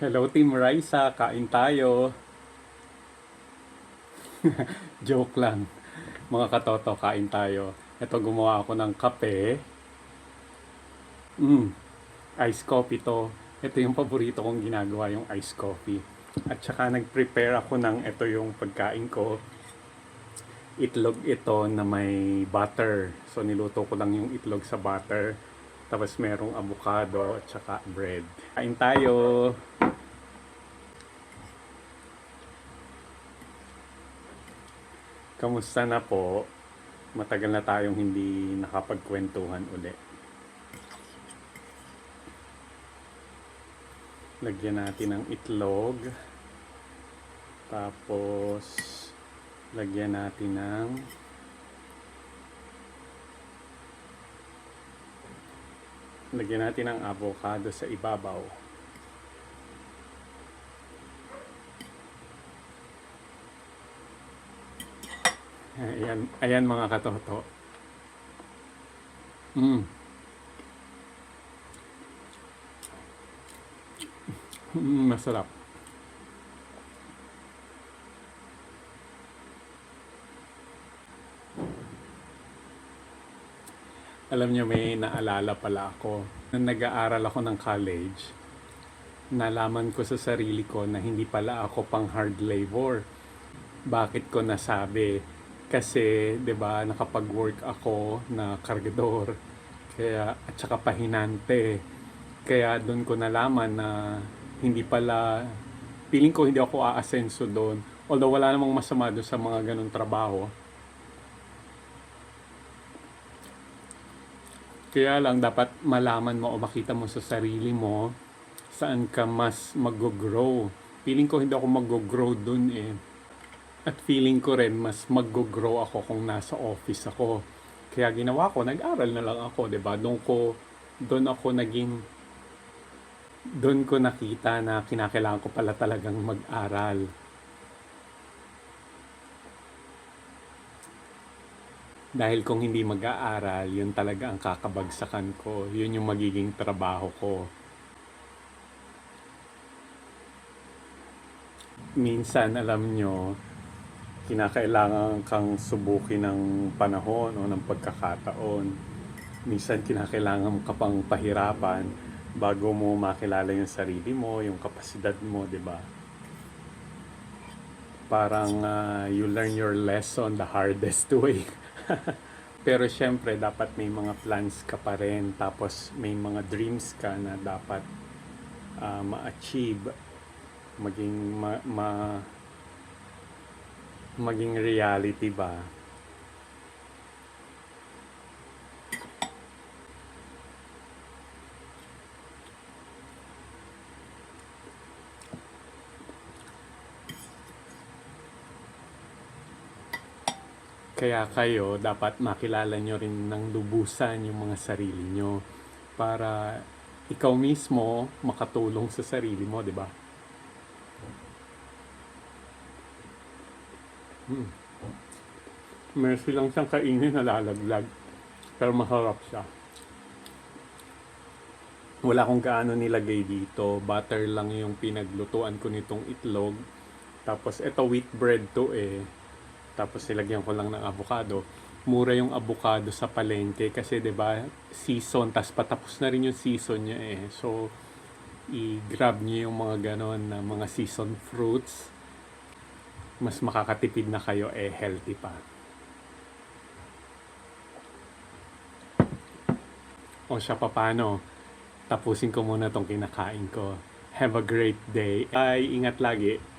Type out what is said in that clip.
Hello Team Raisa, kain tayo. Joke lang. Mga katoto, kain tayo. Ito gumawa ako ng kape. Ice coffee to. Ito yung paborito kong ginagawa, yung ice coffee. At saka nag-prepare ako ng ito yung pagkain ko. Itlog ito na may butter. So niluto ko lang yung itlog sa butter. Tapos merong avocado at saka bread. Kain tayo! Kamusta na po? Matagal na tayong hindi nakapagkwentuhan uli. Lagyan natin ng itlog. Tapos, lagyan natin ng avocado sa ibabaw. Ayan mga katoto. Masarap. Alam niyo, may naalala pala ako. Nung nag-aaral ako ng college, nalaman ko sa sarili ko na hindi pala ako pang hard labor. Bakit ko nasabi? Kasi, 'di ba, nakapag-work ako na kargador, kaya at saka pahinante. Kaya doon ko nalaman na hindi pala, feeling ko hindi ako aasenso doon. Although wala namang masama doon sa mga ganung trabaho. Kaya lang dapat malaman mo o makita mo sa sarili mo saan ka mas mag-grow. Feeling ko hindi ako mag-grow doon eh. At feeling ko rin mas mag-grow ako kung nasa office ako. Kaya ginawa ko, nag-aral na lang ako, 'di ba? Doon ko nakita na kinakailangan ko pala talagang mag-aral. Dahil kung hindi mag-aaral, yun talaga ang kakabagsakan ko. Yun yung magiging trabaho ko. Minsan, alam nyo, kinakailangan kang subukin ng panahon o ng pagkakataon. Minsan, kinakailangan ka pang pahirapan bago mo makilala yung sarili mo, yung kapasidad mo, di ba? Parang you learn your lesson the hardest way. Pero syempre, dapat may mga plans ka pa rin. Tapos may mga dreams ka na dapat ma-achieve. Maging reality ba? Kaya kayo, dapat makilala nyo rin ng lubusan yung mga sarili nyo para ikaw mismo makatulong sa sarili mo, di ba? Mercy lang siyang kainin, nalalaglag. Pero masarap siya. Wala akong gaano nilagay dito. Butter lang yung pinaglutuan ko nitong itlog. Tapos ito wheat bread to eh. Tapos nilagyan ko lang ng avocado. Mura yung avocado sa palengke kasi 'di ba season, tas patapos na rin yung season niya eh. So i-grab niyo yung mga ganon na mga season fruits. Mas makakatipid na kayo eh, healthy pa. O siya pa paano? Tapusin ko muna tong kinakain ko. Have a great day. Bye! Ingat lagi.